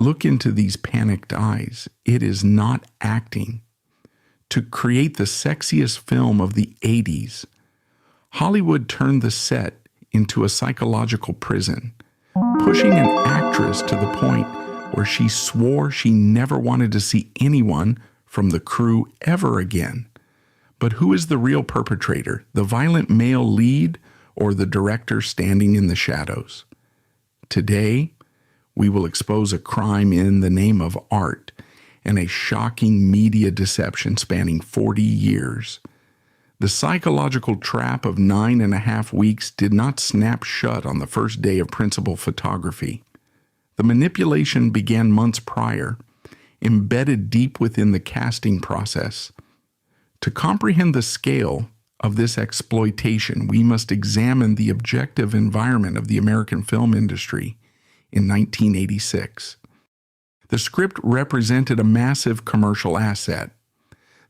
Look into these panicked eyes. It is not acting. To create the sexiest film of the 80s, Hollywood turned the set into a psychological prison, pushing an actress to the point where she swore she never wanted to see anyone from the crew ever again. But who is the real perpetrator, the violent male lead or the director standing in the shadows? Today, we will expose a crime in the name of art and a shocking media deception spanning 40 years. The psychological trap of 9.5 weeks did not snap shut on the first day of principal photography. The manipulation began months prior, embedded deep within the casting process. To comprehend the scale of this exploitation, we must examine the objective environment of the American film industry in 1986. The script represented a massive commercial asset.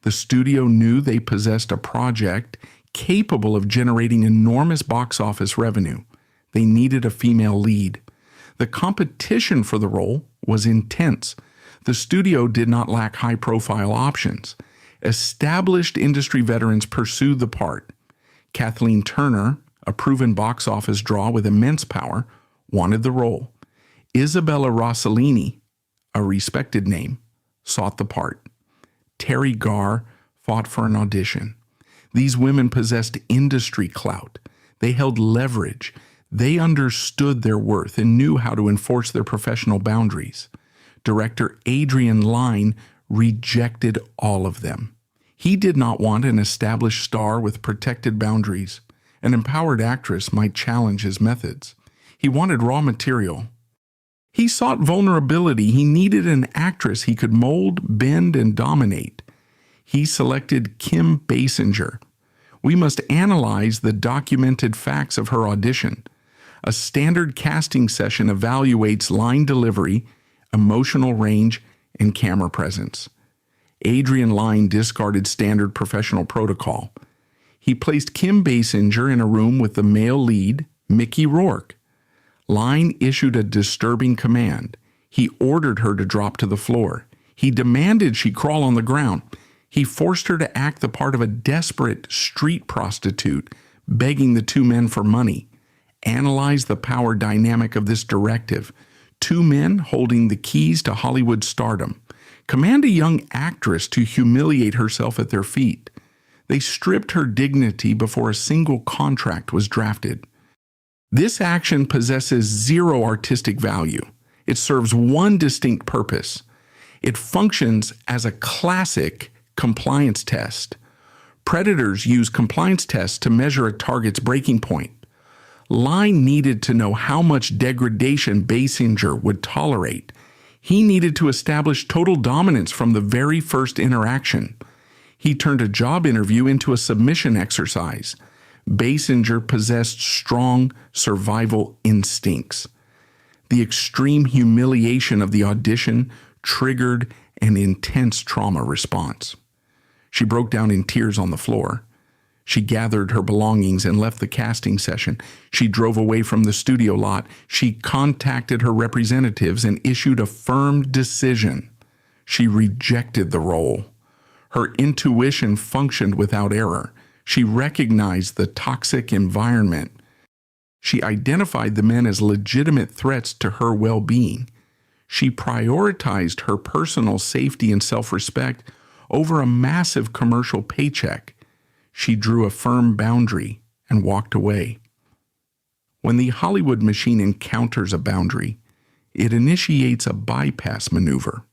The studio knew they possessed a project capable of generating enormous box office revenue. They needed a female lead. The competition for the role was intense. The studio did not lack high-profile options. Established industry veterans pursued the part. Kathleen Turner, a proven box office draw with immense power, wanted the role. Isabella Rossellini, a respected name, sought the part. Terry Garr fought for an audition. These women possessed industry clout. They held leverage. They understood their worth and knew how to enforce their professional boundaries. Director Adrian Lyne rejected all of them. He did not want an established star with protected boundaries. An empowered actress might challenge his methods. He wanted raw material. He sought vulnerability. He needed an actress he could mold, bend, and dominate. He selected Kim Basinger. We must analyze the documented facts of her audition. A standard casting session evaluates line delivery, emotional range, and camera presence. Adrian Lyne discarded standard professional protocol. He placed Kim Basinger in a room with the male lead, Mickey Rourke. Lyne issued a disturbing command. He ordered her to drop to the floor. He demanded she crawl on the ground. He forced her to act the part of a desperate street prostitute, begging the two men for money. Analyze the power dynamic of this directive. Two men holding the keys to Hollywood stardom. Command a young actress to humiliate herself at their feet. They stripped her dignity before a single contract was drafted. This action possesses zero artistic value. It serves one distinct purpose. It functions as a classic compliance test. Predators use compliance tests to measure a target's breaking point. Lyne needed to know how much degradation Basinger would tolerate. He needed to establish total dominance from the very first interaction. He turned a job interview into a submission exercise. Basinger possessed strong survival instincts. The extreme humiliation of the audition triggered an intense trauma response. She broke down in tears on the floor. She gathered her belongings and left the casting session. She drove away from the studio lot. She contacted her representatives and issued a firm decision. She rejected the role. Her intuition functioned without error. She recognized the toxic environment. She identified the men as legitimate threats to her well-being. She prioritized her personal safety and self-respect over a massive commercial paycheck. She drew a firm boundary and walked away. When the Hollywood machine encounters a boundary, it initiates a bypass maneuver.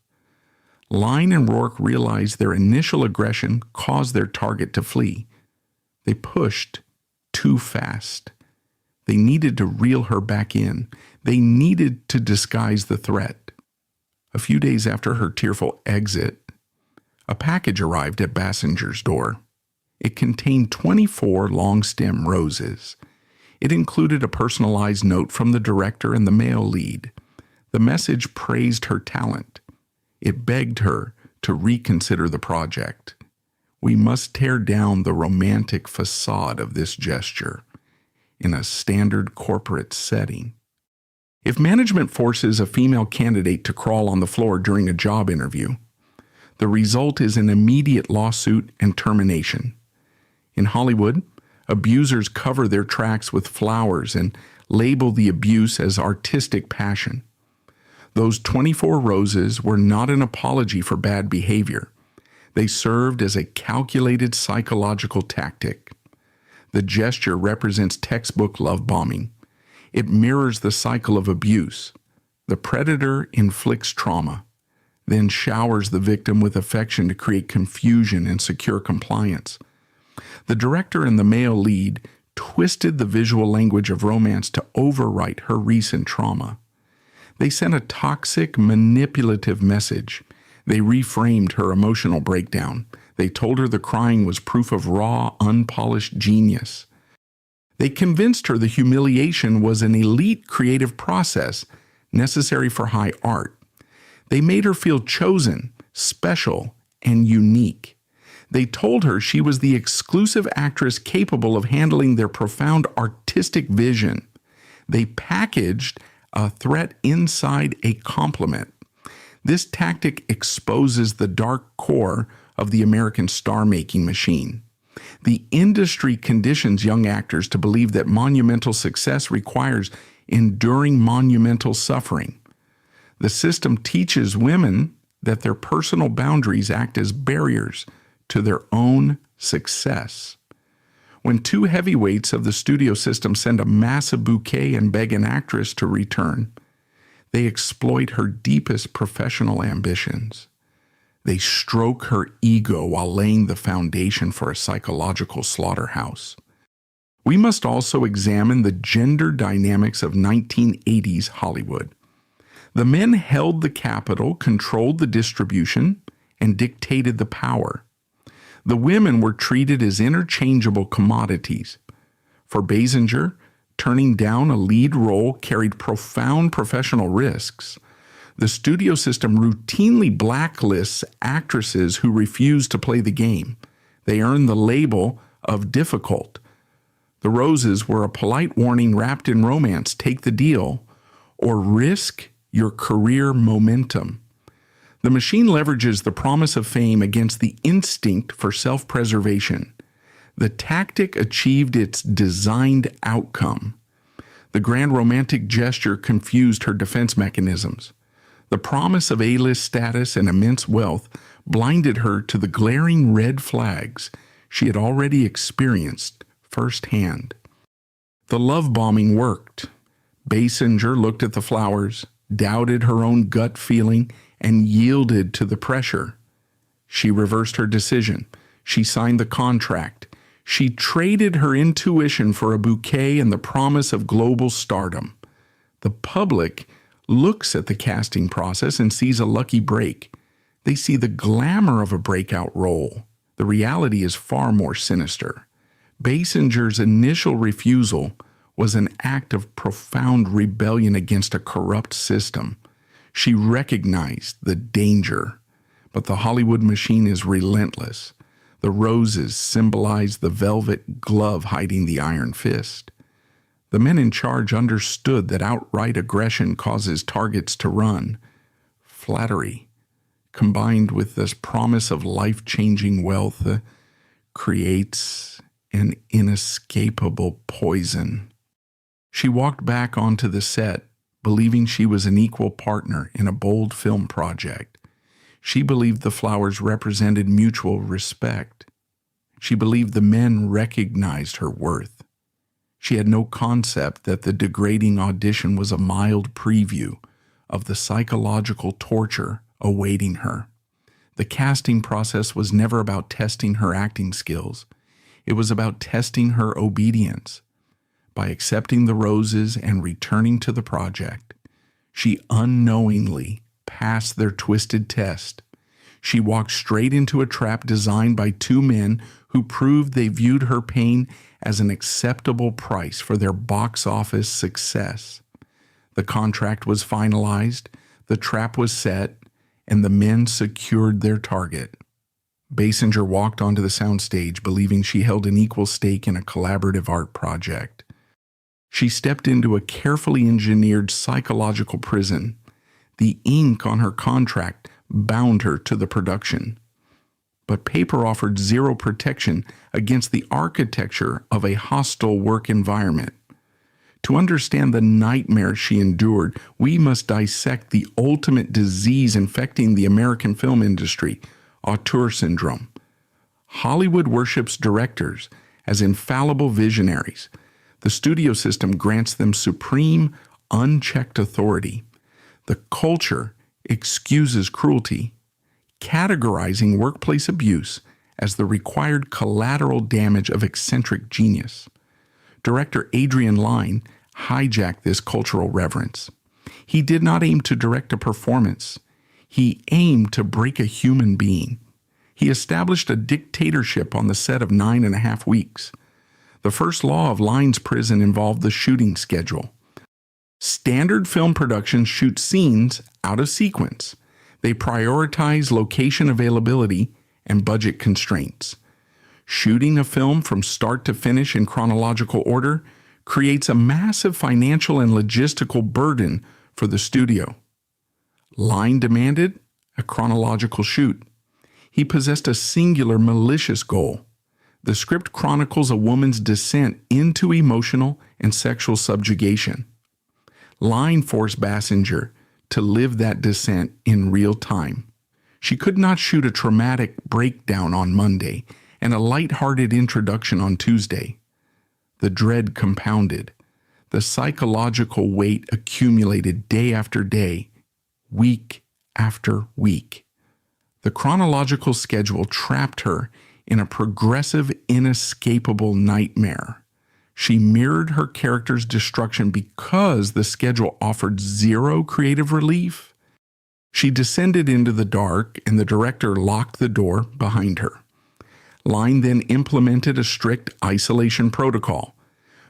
Lyne and Rourke realized their initial aggression caused their target to flee. They pushed too fast. They needed to reel her back in. They needed to disguise the threat. A few days after her tearful exit, a package arrived at Basinger's door. It contained 24 long-stem roses. It included a personalized note from the director and the male lead. The message praised her talent. It begged her to reconsider the project. We must tear down the romantic facade of this gesture in a standard corporate setting. If management forces a female candidate to crawl on the floor during a job interview, the result is an immediate lawsuit and termination. In Hollywood, abusers cover their tracks with flowers and label the abuse as artistic passion. Those 24 roses were not an apology for bad behavior. They served as a calculated psychological tactic. The gesture represents textbook love bombing. It mirrors the cycle of abuse. The predator inflicts trauma, then showers the victim with affection to create confusion and secure compliance. The director and the male lead twisted the visual language of romance to overwrite her recent trauma. They sent a toxic, manipulative message. They reframed her emotional breakdown. They told her the crying was proof of raw, unpolished genius. They convinced her the humiliation was an elite creative process necessary for high art. They made her feel chosen, special, and unique. They told her she was the exclusive actress capable of handling their profound artistic vision. They packaged a threat inside a compliment. This tactic exposes the dark core of the American star-making machine. The industry conditions young actors to believe that monumental success requires enduring monumental suffering. The system teaches women that their personal boundaries act as barriers to their own success. When two heavyweights of the studio system send a massive bouquet and beg an actress to return, they exploit her deepest professional ambitions. They stroke her ego while laying the foundation for a psychological slaughterhouse. We must also examine the gender dynamics of 1980s Hollywood. The men held the capital, controlled the distribution, and dictated the power. The women were treated as interchangeable commodities. For Basinger, turning down a lead role carried profound professional risks. The studio system routinely blacklists actresses who refuse to play the game. They earn the label of difficult. The roses were a polite warning wrapped in romance: take the deal or risk your career momentum. The machine leverages the promise of fame against the instinct for self-preservation. The tactic achieved its designed outcome. The grand romantic gesture confused her defense mechanisms. The promise of A-list status and immense wealth blinded her to the glaring red flags she had already experienced firsthand. The love bombing worked. Basinger looked at the flowers, doubted her own gut feeling, and yielded to the pressure. She reversed her decision. She signed the contract. She traded her intuition for a bouquet and the promise of global stardom. The public looks at the casting process and sees a lucky break. They see the glamour of a breakout role. The reality is far more sinister. Basinger's initial refusal was an act of profound rebellion against a corrupt system. She recognized the danger, but the Hollywood machine is relentless. The roses symbolize the velvet glove hiding the iron fist. The men in charge understood that outright aggression causes targets to run. Flattery, combined with this promise of life-changing wealth, creates an inescapable poison. She walked back onto the set, believing she was an equal partner in a bold film project. She believed the flowers represented mutual respect. She believed the men recognized her worth. She had no concept that the degrading audition was a mild preview of the psychological torture awaiting her. The casting process was never about testing her acting skills. It was about testing her obedience. By accepting the roses and returning to the project, she unknowingly passed their twisted test. She walked straight into a trap designed by two men who proved they viewed her pain as an acceptable price for their box office success. The contract was finalized, the trap was set, and the men secured their target. Basinger walked onto the soundstage believing she held an equal stake in a collaborative art project. She stepped into a carefully engineered psychological prison. The ink on her contract bound her to the production. But paper offered zero protection against the architecture of a hostile work environment. To understand the nightmare she endured, we must dissect the ultimate disease infecting the American film industry, auteur syndrome. Hollywood worships directors as infallible visionaries. The studio system grants them supreme, unchecked authority. The culture excuses cruelty, categorizing workplace abuse as the required collateral damage of eccentric genius. Director Adrian Lyne hijacked this cultural reverence. He did not aim to direct a performance. He aimed to break a human being. He established a dictatorship on the set of 9.5 weeks. The first law of Lyne's prison involved the shooting schedule. Standard film productions shoot scenes out of sequence. They prioritize location availability and budget constraints. Shooting a film from start to finish in chronological order creates a massive financial and logistical burden for the studio. Lyne demanded a chronological shoot. He possessed a singular malicious goal. The script chronicles a woman's descent into emotional and sexual subjugation. Lyne forced Basinger to live that descent in real time. She could not shoot a traumatic breakdown on Monday and a light-hearted introduction on Tuesday. The dread compounded. The psychological weight accumulated day after day, week after week. The chronological schedule trapped her in a progressive, inescapable nightmare. She mirrored her character's destruction because the schedule offered zero creative relief. She descended into the dark, and the director locked the door behind her. Lyne then implemented a strict isolation protocol.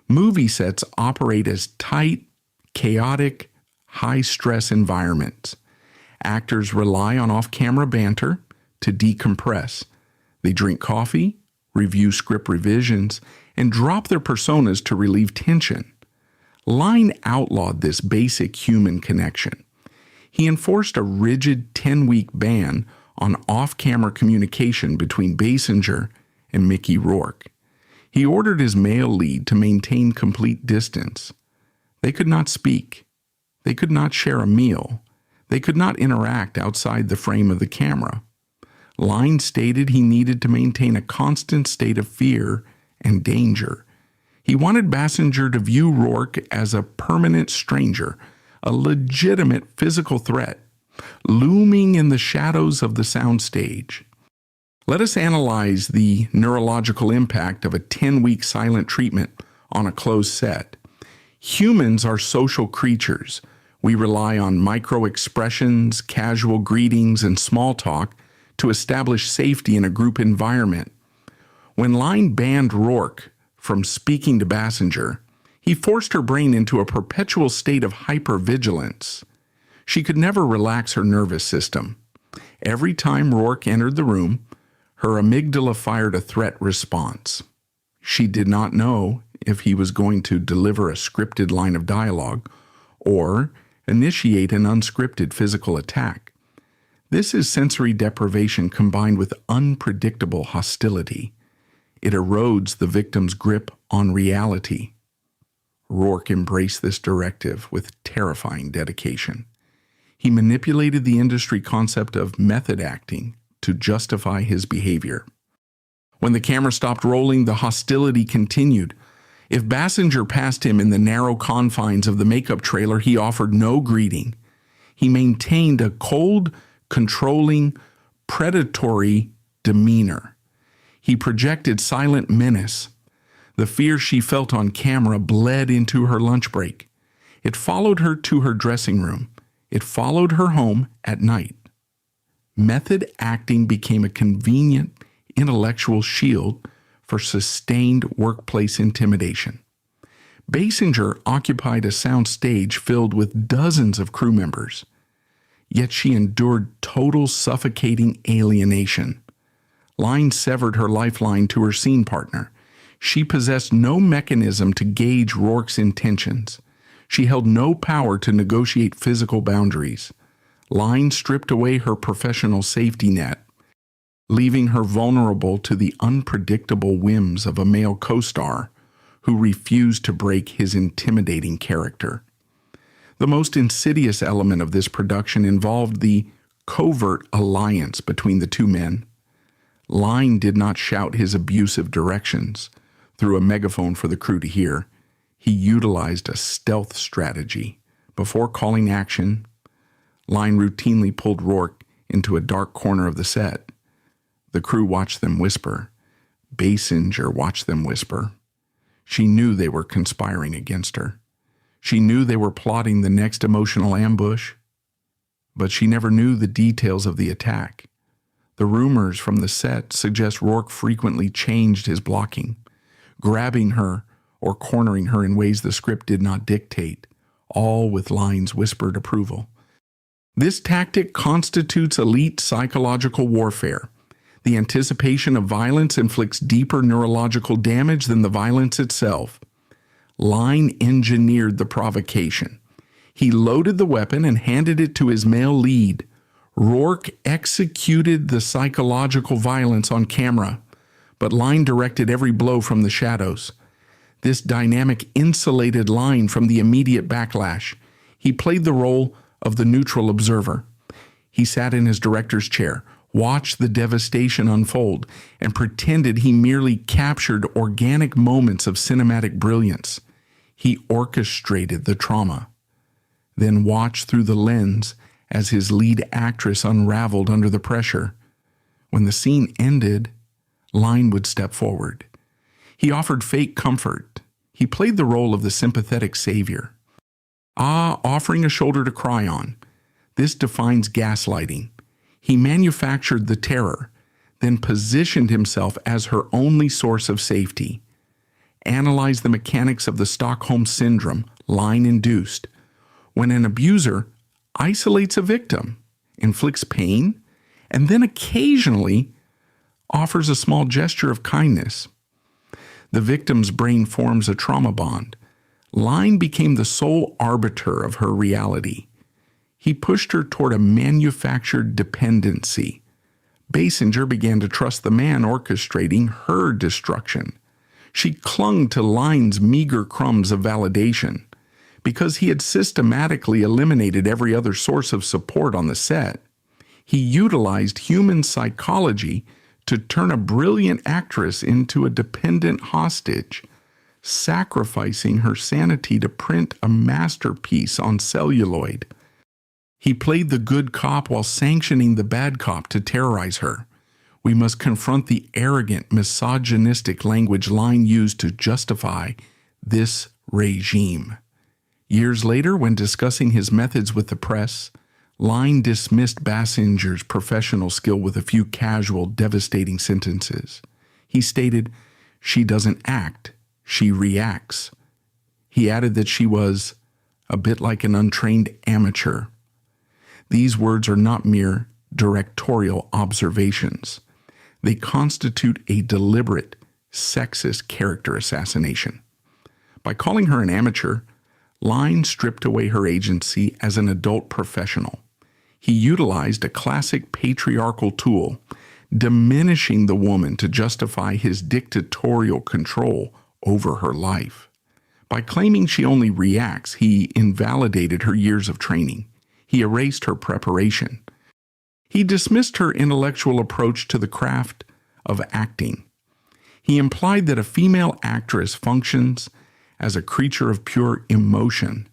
Movie sets operate as tight, chaotic, high-stress environments. Actors rely on off-camera banter to decompress. They drink coffee, review script revisions, and drop their personas to relieve tension. Lyne outlawed this basic human connection. He enforced a rigid 10-week ban on off-camera communication between Basinger and Mickey Rourke. He ordered his male lead to maintain complete distance. They could not speak. They could not share a meal. They could not interact outside the frame of the camera. Lyne stated he needed to maintain a constant state of fear and danger. He wanted Basinger to view Rourke as a permanent stranger, a legitimate physical threat, looming in the shadows of the soundstage. Let us analyze the neurological impact of a 10-week silent treatment on a closed set. Humans are social creatures. We rely on micro-expressions, casual greetings, and small talk to establish safety in a group environment. When Lyne banned Rourke from speaking to Basinger, he forced her brain into a perpetual state of hypervigilance. She could never relax her nervous system. Every time Rourke entered the room, her amygdala fired a threat response. She did not know if he was going to deliver a scripted line of dialogue or initiate an unscripted physical attack. This is sensory deprivation combined with unpredictable hostility. It erodes the victim's grip on reality. Rourke embraced this directive with terrifying dedication. He manipulated the industry concept of method acting to justify his behavior. When the camera stopped rolling, the hostility continued. If Basinger passed him in the narrow confines of the makeup trailer, he offered no greeting. He maintained a cold, controlling, predatory demeanor. He projected silent menace. The fear she felt on camera bled into her lunch break. It followed her to her dressing room. It followed her home at night. Method acting became a convenient, intellectual shield for sustained workplace intimidation. Basinger occupied a sound stage filled with dozens of crew members. Yet she endured total suffocating alienation. Lyne severed her lifeline to her scene partner. She possessed no mechanism to gauge Rourke's intentions. She held no power to negotiate physical boundaries. Lyne stripped away her professional safety net, leaving her vulnerable to the unpredictable whims of a male co-star who refused to break his intimidating character. The most insidious element of this production involved the covert alliance between the two men. Lyne did not shout his abusive directions through a megaphone for the crew to hear. He utilized a stealth strategy. Before calling action, Lyne routinely pulled Rourke into a dark corner of the set. The crew watched them whisper. Basinger watched them whisper. She knew they were conspiring against her. She knew they were plotting the next emotional ambush, but she never knew the details of the attack. The rumors from the set suggest Rourke frequently changed his blocking, grabbing her or cornering her in ways the script did not dictate, all with Lyne's whispered approval. This tactic constitutes elite psychological warfare. The anticipation of violence inflicts deeper neurological damage than the violence itself. Lyne engineered the provocation. He loaded the weapon and handed it to his male lead. Rourke executed the psychological violence on camera, but Lyne directed every blow from the shadows. This dynamic insulated Lyne from the immediate backlash. He played the role of the neutral observer. He sat in his director's chair, watched the devastation unfold, and pretended he merely captured organic moments of cinematic brilliance. He orchestrated the trauma, then watched through the lens as his lead actress unraveled under the pressure. When the scene ended, Lyne would step forward. He offered fake comfort. He played the role of the sympathetic savior. Offering a shoulder to cry on. This defines gaslighting. He manufactured the terror, then positioned himself as her only source of safety. Analyze the mechanics of the Stockholm Syndrome Lyne induced. When an abuser isolates a victim, inflicts pain, and then occasionally offers a small gesture of kindness, the victim's brain forms a trauma bond. Lyne became the sole arbiter of her reality. He pushed her toward a manufactured dependency. Basinger began to trust the man orchestrating her destruction. She clung to Lyne's meager crumbs of validation. Because he had systematically eliminated every other source of support on the set, he utilized human psychology to turn a brilliant actress into a dependent hostage, sacrificing her sanity to print a masterpiece on celluloid. He played the good cop while sanctioning the bad cop to terrorize her. We must confront the arrogant, misogynistic language Lyne used to justify this regime. Years later, when discussing his methods with the press, Lyne dismissed Basinger's professional skill with a few casual, devastating sentences. He stated, "She doesn't act, she reacts." He added that she was a bit like an untrained amateur. These words are not mere directorial observations. They constitute a deliberate, sexist character assassination. By calling her an amateur, Lyne stripped away her agency as an adult professional. He utilized a classic patriarchal tool, diminishing the woman to justify his dictatorial control over her life. By claiming she only reacts, he invalidated her years of training. He erased her preparation. He dismissed her intellectual approach to the craft of acting. He implied that a female actress functions as a creature of pure emotion,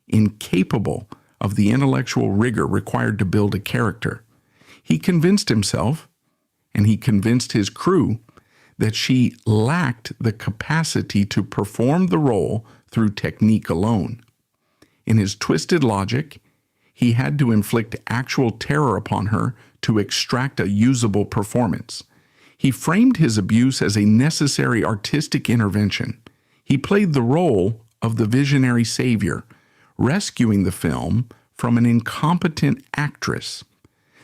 incapable of the intellectual rigor required to build a character. He convinced himself, and he convinced his crew, that she lacked the capacity to perform the role through technique alone. In his twisted logic, he had to inflict actual terror upon her to extract a usable performance. He framed his abuse as a necessary artistic intervention. He played the role of the visionary savior, rescuing the film from an incompetent actress.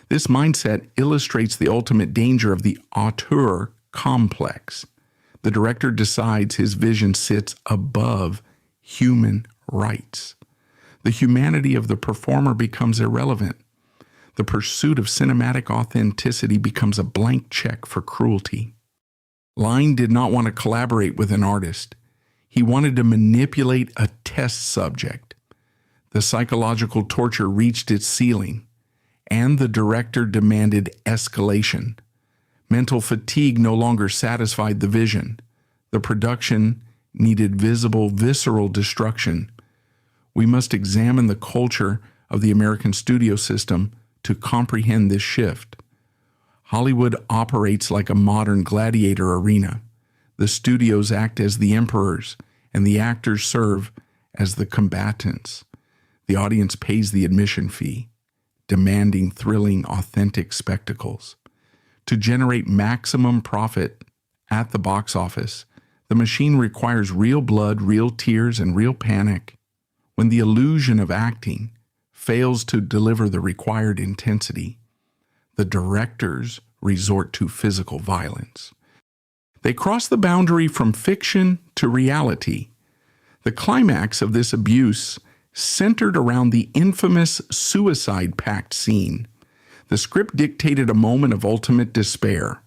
This mindset illustrates the ultimate danger of the auteur complex. The director decides his vision sits above human rights. The humanity of the performer becomes irrelevant. The pursuit of cinematic authenticity becomes a blank check for cruelty. Lyne did not want to collaborate with an artist. He wanted to manipulate a test subject. The psychological torture reached its ceiling, and the director demanded escalation. Mental fatigue no longer satisfied the vision. The production needed visible, visceral destruction. We must examine the culture of the American studio system to comprehend this shift. Hollywood operates like a modern gladiator arena. The studios act as the emperors, and the actors serve as the combatants. The audience pays the admission fee, demanding thrilling, authentic spectacles. To generate maximum profit at the box office, the machine requires real blood, real tears, and real panic. When the illusion of acting fails to deliver the required intensity, the directors resort to physical violence. They cross the boundary from fiction to reality. The climax of this abuse centered around the infamous suicide pact scene. The script dictated a moment of ultimate despair.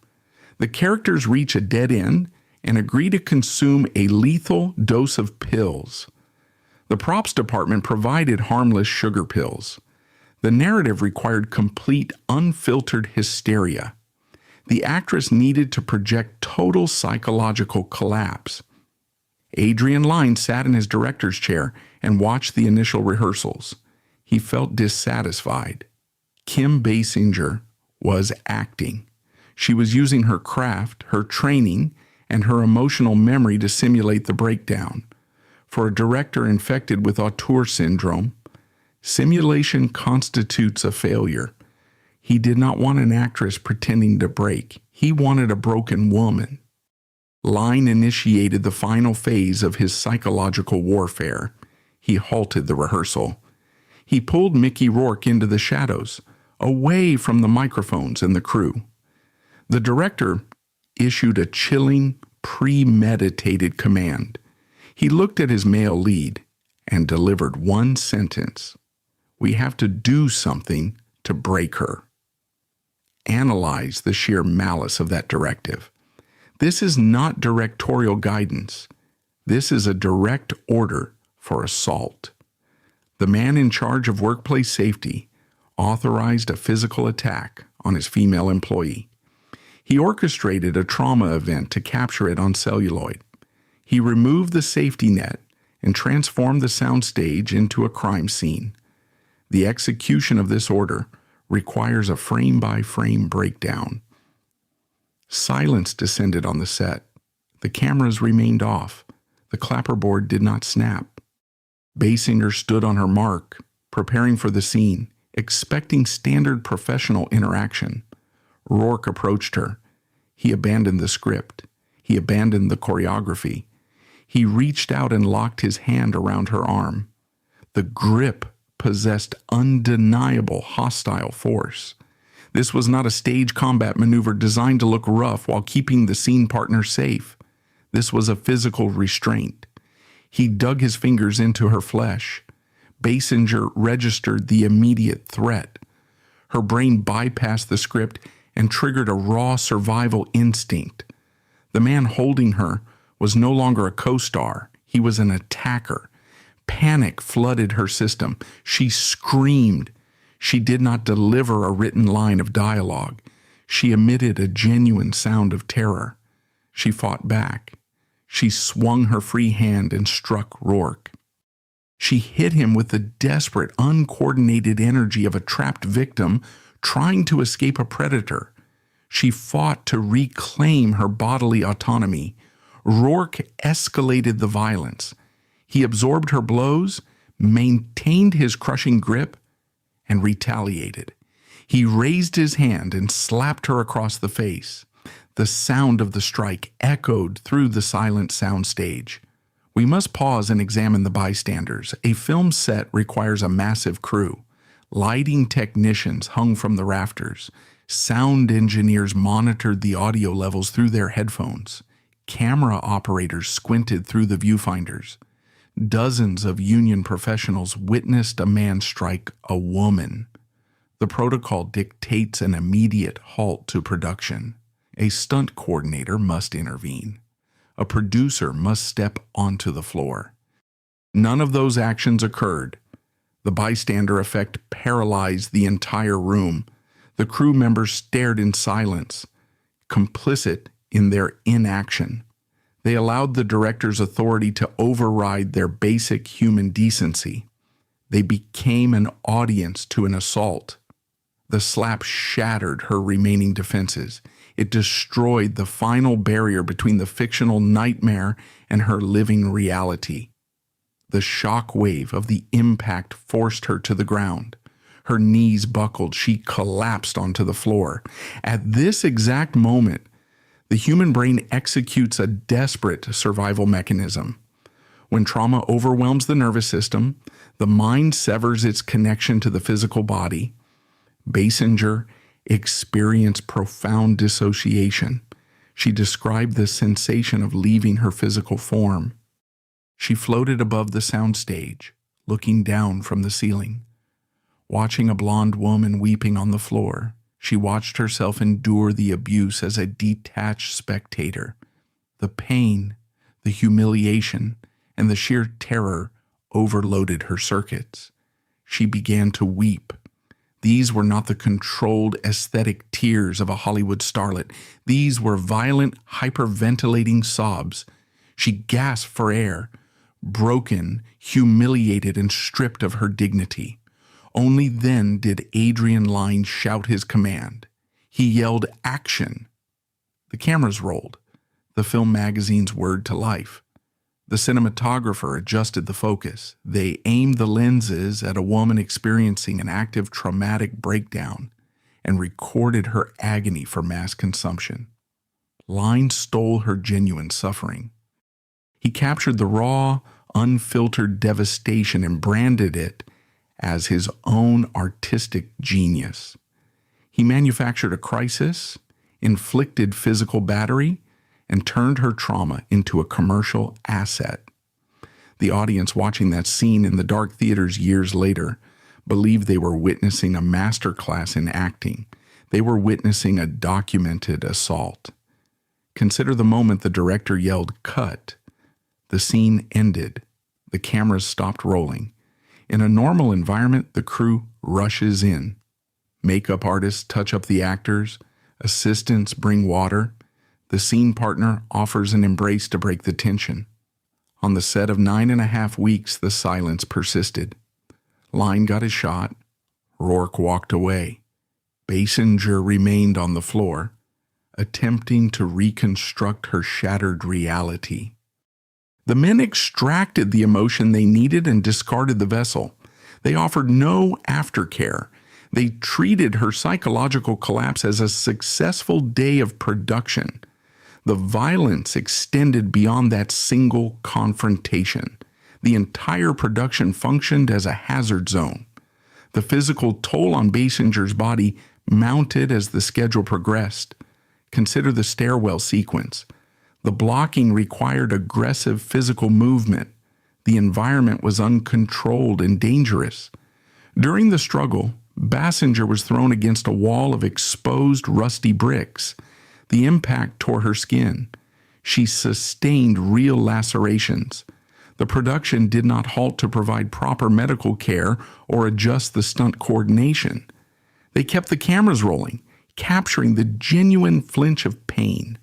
The characters reach a dead end and agree to consume a lethal dose of pills. The props department provided harmless sugar pills. The narrative required complete, unfiltered hysteria. The actress needed to project total psychological collapse. Adrian Lyne sat in his director's chair and watched the initial rehearsals. He felt dissatisfied. Kim Basinger was acting. She was using her craft, her training, and her emotional memory to simulate the breakdown. For a director infected with auteur syndrome, simulation constitutes a failure. He did not want an actress pretending to break. He wanted a broken woman. Lyne initiated the final phase of his psychological warfare. He halted the rehearsal. He pulled Mickey Rourke into the shadows, away from the microphones and the crew. The director issued a chilling, premeditated command. He looked at his male lead and delivered one sentence. We have to do something to break her. Analyze the sheer malice of that directive. This is not directorial guidance. This is a direct order for assault. The man in charge of workplace safety authorized a physical attack on his female employee. He orchestrated a trauma event to capture it on celluloid. He removed the safety net and transformed the soundstage into a crime scene. The execution of this order requires a frame-by-frame breakdown. Silence descended on the set. The cameras remained off. The clapperboard did not snap. Basinger stood on her mark, preparing for the scene, expecting standard professional interaction. Rourke approached her. He abandoned the script. He abandoned the choreography. He reached out and locked his hand around her arm. The grip possessed undeniable hostile force. This was not a stage combat maneuver designed to look rough while keeping the scene partner safe. This was a physical restraint. He dug his fingers into her flesh. Basinger registered the immediate threat. Her brain bypassed the script and triggered a raw survival instinct. The man holding her was no longer a co-star. He was an attacker. Panic flooded her system. She screamed. She did not deliver a written line of dialogue. She emitted a genuine sound of terror. She fought back. She swung her free hand and struck Rourke. She hit him with the desperate, uncoordinated energy of a trapped victim trying to escape a predator. She fought to reclaim her bodily autonomy. Rourke escalated the violence. He absorbed her blows, maintained his crushing grip, and retaliated. He raised his hand and slapped her across the face. The sound of the strike echoed through the silent soundstage. We must pause and examine the bystanders. A film set requires a massive crew. Lighting technicians hung from the rafters. Sound engineers monitored the audio levels through their headphones. Camera operators squinted through the viewfinders. Dozens of union professionals witnessed a man strike a woman. The protocol dictates an immediate halt to production. A stunt coordinator must intervene. A producer must step onto the floor. None of those actions occurred. The bystander effect paralyzed the entire room. The crew members stared in silence, complicit in their inaction. They allowed the director's authority to override their basic human decency. They became an audience to an assault. The slap shattered her remaining defenses. It destroyed the final barrier between the fictional nightmare and her living reality. The shock wave of the impact forced her to the ground. Her knees buckled. She collapsed onto the floor. At this exact moment, the human brain executes a desperate survival mechanism. When trauma overwhelms the nervous system, the mind severs its connection to the physical body. Basinger experienced profound dissociation. She described the sensation of leaving her physical form. She floated above the soundstage, looking down from the ceiling. Watching a blonde woman weeping on the floor, she watched herself endure the abuse as a detached spectator. The pain, the humiliation, and the sheer terror overloaded her circuits. She began to weep. These were not the controlled, aesthetic tears of a Hollywood starlet. These were violent, hyperventilating sobs. She gasped for air, broken, humiliated, and stripped of her dignity. Only then did Adrian Lyne shout his command. He yelled, "Action!" The cameras rolled, the film magazine's word to life. The cinematographer adjusted the focus. They aimed the lenses at a woman experiencing an active traumatic breakdown and recorded her agony for mass consumption. Lyne stole her genuine suffering. He captured the raw, unfiltered devastation and branded it as his own artistic genius. He manufactured a crisis, inflicted physical battery, and turned her trauma into a commercial asset. The audience watching that scene in the dark theaters years later believed they were witnessing a masterclass in acting. They were witnessing a documented assault. Consider the moment the director yelled, "Cut." The scene ended. The cameras stopped rolling. In a normal environment, the crew rushes in. Makeup artists touch up the actors. Assistants bring water. The scene partner offers an embrace to break the tension. On the set of 9.5 weeks, the silence persisted. Lyne got his shot. Rourke walked away. Basinger remained on the floor, attempting to reconstruct her shattered reality. The men extracted the emotion they needed and discarded the vessel. They offered no aftercare. They treated her psychological collapse as a successful day of production. The violence extended beyond that single confrontation. The entire production functioned as a hazard zone. The physical toll on Basinger's body mounted as the schedule progressed. Consider the stairwell sequence. The blocking required aggressive physical movement. The environment was uncontrolled and dangerous. During the struggle, Basinger was thrown against a wall of exposed, rusty bricks. The impact tore her skin. She sustained real lacerations. The production did not halt to provide proper medical care or adjust the stunt coordination. They kept the cameras rolling, capturing the genuine flinch of pain.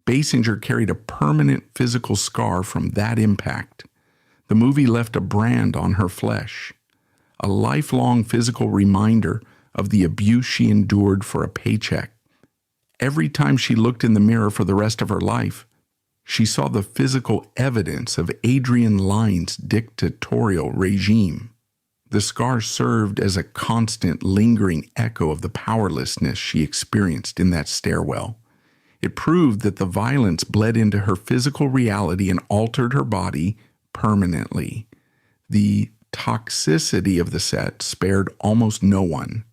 Basinger carried a permanent physical scar from that impact. The movie left a brand on her flesh, a lifelong physical reminder of the abuse she endured for a paycheck. Every time she looked in the mirror for the rest of her life, she saw the physical evidence of Adrian Lyne's dictatorial regime. The scar served as a constant, lingering echo of the powerlessness she experienced in that stairwell. It proved that the violence bled into her physical reality and altered her body permanently. The toxicity of the set spared almost no one,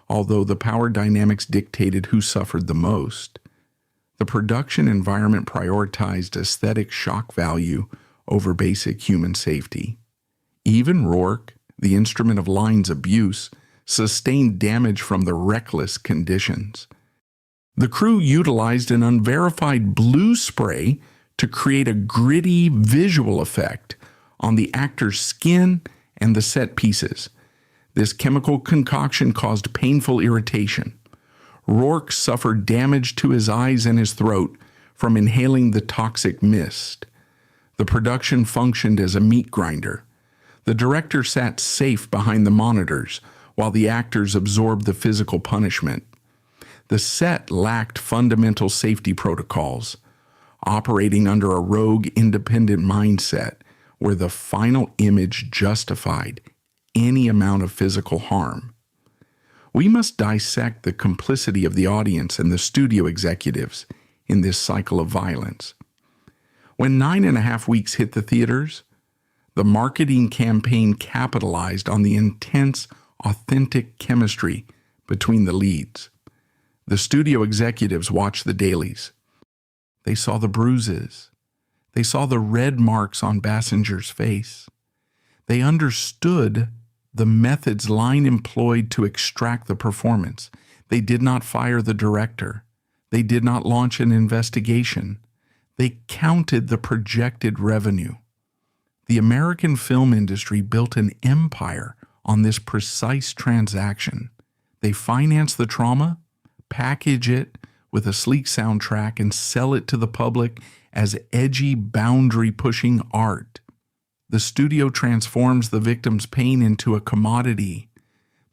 although the power dynamics dictated who suffered the most. The production environment prioritized aesthetic shock value over basic human safety. Even Rourke, the instrument of Lyne's abuse, sustained damage from the reckless conditions. The crew utilized an unverified blue spray to create a gritty visual effect on the actor's skin and the set pieces. This chemical concoction caused painful irritation. Rourke suffered damage to his eyes and his throat from inhaling the toxic mist. The production functioned as a meat grinder. The director sat safe behind the monitors while the actors absorbed the physical punishment. The set lacked fundamental safety protocols, operating under a rogue independent mindset where the final image justified any amount of physical harm. We must dissect the complicity of the audience and the studio executives in this cycle of violence. When 9.5 weeks hit the theaters, the marketing campaign capitalized on the intense, authentic chemistry between the leads. The studio executives watched the dailies. They saw the bruises. They saw the red marks on Basinger's face. They understood the methods Lyne employed to extract the performance. They did not fire the director. They did not launch an investigation. They counted the projected revenue. The American film industry built an empire on this precise transaction. They financed the trauma, package it with a sleek soundtrack, and sell it to the public as edgy, boundary-pushing art. The studio transforms the victim's pain into a commodity.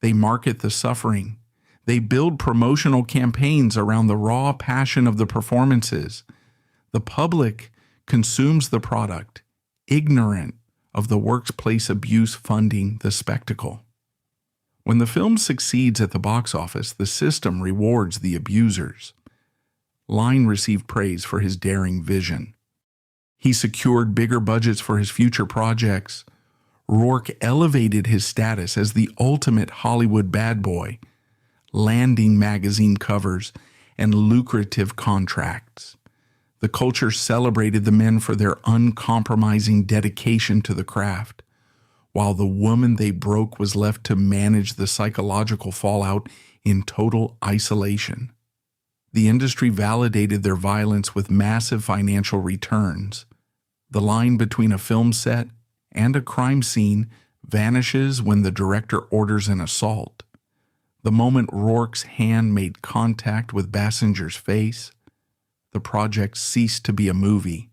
They market the suffering. They build promotional campaigns around the raw passion of the performances. The public consumes the product, ignorant of the workplace abuse funding the spectacle. When the film succeeds at the box office, the system rewards the abusers. Lyne received praise for his daring vision. He secured bigger budgets for his future projects. Rourke elevated his status as the ultimate Hollywood bad boy, landing magazine covers and lucrative contracts. The culture celebrated the men for their uncompromising dedication to the craft, while the woman they broke was left to manage the psychological fallout in total isolation. The industry validated their violence with massive financial returns. The line between a film set and a crime scene vanishes when the director orders an assault. The moment Rourke's hand made contact with Basinger's face, the project ceased to be a movie.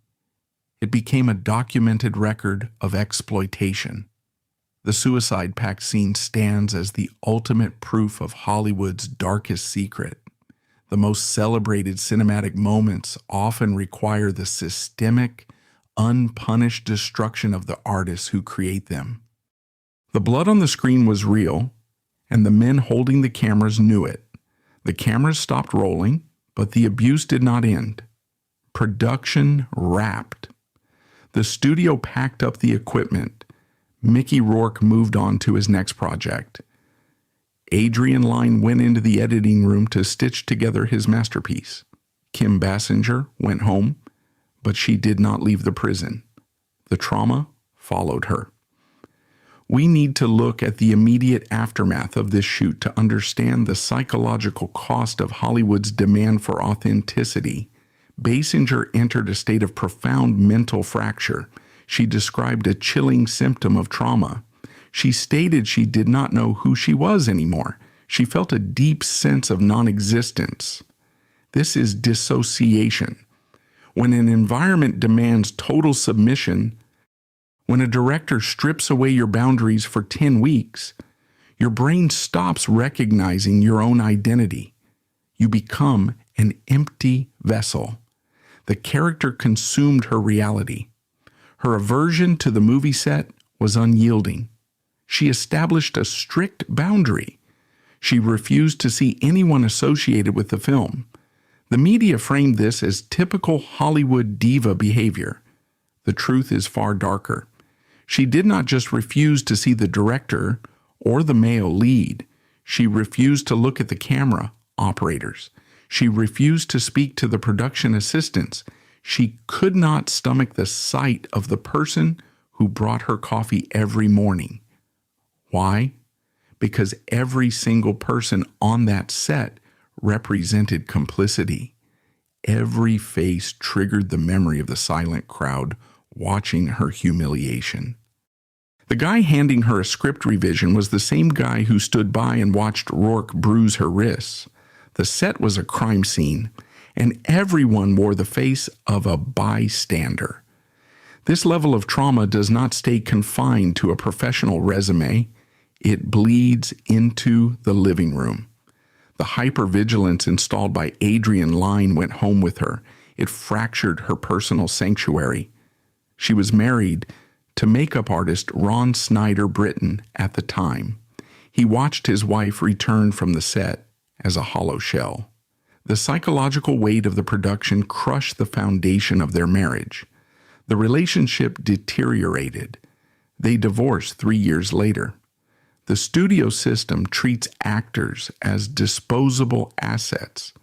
It became a documented record of exploitation. The suicide pact scene stands as the ultimate proof of Hollywood's darkest secret. The most celebrated cinematic moments often require the systemic, unpunished destruction of the artists who create them. The blood on the screen was real, and the men holding the cameras knew it. The cameras stopped rolling, but the abuse did not end. Production wrapped. The studio packed up the equipment. Mickey Rourke moved on to his next project. Adrian Lyne went into the editing room to stitch together his masterpiece. Kim Basinger went home, but she did not leave the prison. The trauma followed her. We need to look at the immediate aftermath of this shoot to understand the psychological cost of Hollywood's demand for authenticity. Basinger entered a state of profound mental fracture. She described a chilling symptom of trauma. She stated she did not know who she was anymore. She felt a deep sense of non-existence. This is dissociation. When an environment demands total submission, when a director strips away your boundaries for 10 weeks, your brain stops recognizing your own identity. You become an empty vessel. The character consumed her reality. Her aversion to the movie set was unyielding. She established a strict boundary. She refused to see anyone associated with the film. The media framed this as typical Hollywood diva behavior. The truth is far darker. She did not just refuse to see the director or the male lead. She refused to look at the camera operators. She refused to speak to the production assistants. She could not stomach the sight of the person who brought her coffee every morning. Why? Because every single person on that set represented complicity. Every face triggered the memory of the silent crowd watching her humiliation. The guy handing her a script revision was the same guy who stood by and watched Rourke bruise her wrists. The set was a crime scene, and everyone wore the face of a bystander. This level of trauma does not stay confined to a professional resume. It bleeds into the living room. The hypervigilance installed by Adrian Lyne went home with her. It fractured her personal sanctuary. She was married to makeup artist Ron Snyder Britton at the time. He watched his wife return from the set as a hollow shell. The psychological weight of the production crushed the foundation of their marriage. The relationship deteriorated. They divorced 3 years later. The studio system treats actors as disposable assets,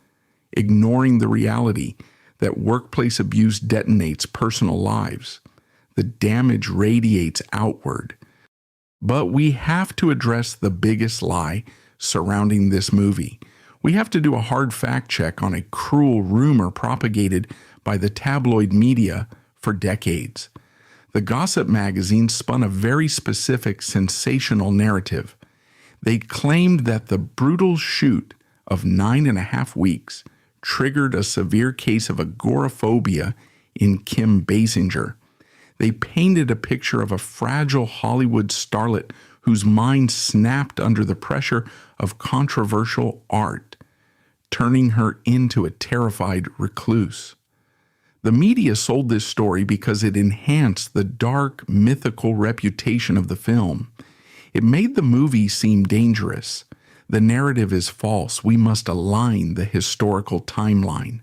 ignoring the reality that workplace abuse detonates personal lives. The damage radiates outward. But we have to address the biggest lie surrounding this movie. We have to do a hard fact check on a cruel rumor propagated by the tabloid media for decades. The gossip magazine spun a very specific, sensational narrative. They claimed that the brutal shoot of 9.5 weeks triggered a severe case of agoraphobia in Kim Basinger. They painted a picture of a fragile Hollywood starlet whose mind snapped under the pressure of controversial art, turning her into a terrified recluse. The media sold this story because it enhanced the dark, mythical reputation of the film. It made the movie seem dangerous. The narrative is false. We must align the historical timeline.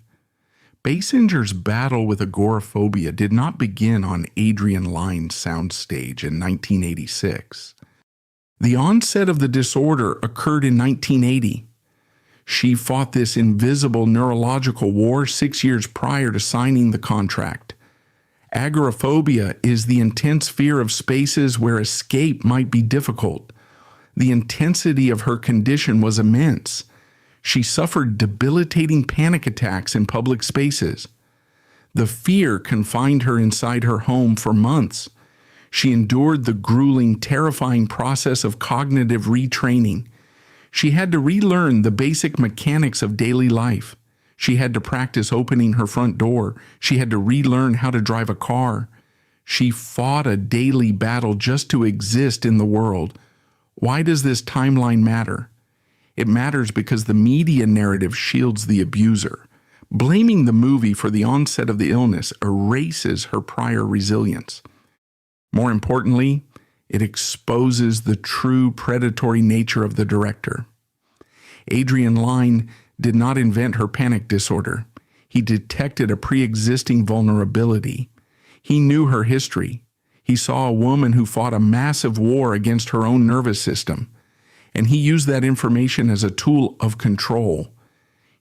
Basinger's battle with agoraphobia did not begin on Adrian Lyne's soundstage in 1986. The onset of the disorder occurred in 1980. She fought this invisible neurological war 6 years prior to signing the contract. Agoraphobia is the intense fear of spaces where escape might be difficult. The intensity of her condition was immense. She suffered debilitating panic attacks in public spaces. The fear confined her inside her home for months. She endured the grueling, terrifying process of cognitive retraining. She had to relearn the basic mechanics of daily life. She had to practice opening her front door. She had to relearn how to drive a car. She fought a daily battle just to exist in the world. Why does this timeline matter? It matters because the media narrative shields the abuser. Blaming the movie for the onset of the illness erases her prior resilience. More importantly, it exposes the true predatory nature of the director. Adrian Lyne did not invent her panic disorder. He detected a pre-existing vulnerability. He knew her history. He saw a woman who fought a massive war against her own nervous system, and he used that information as a tool of control.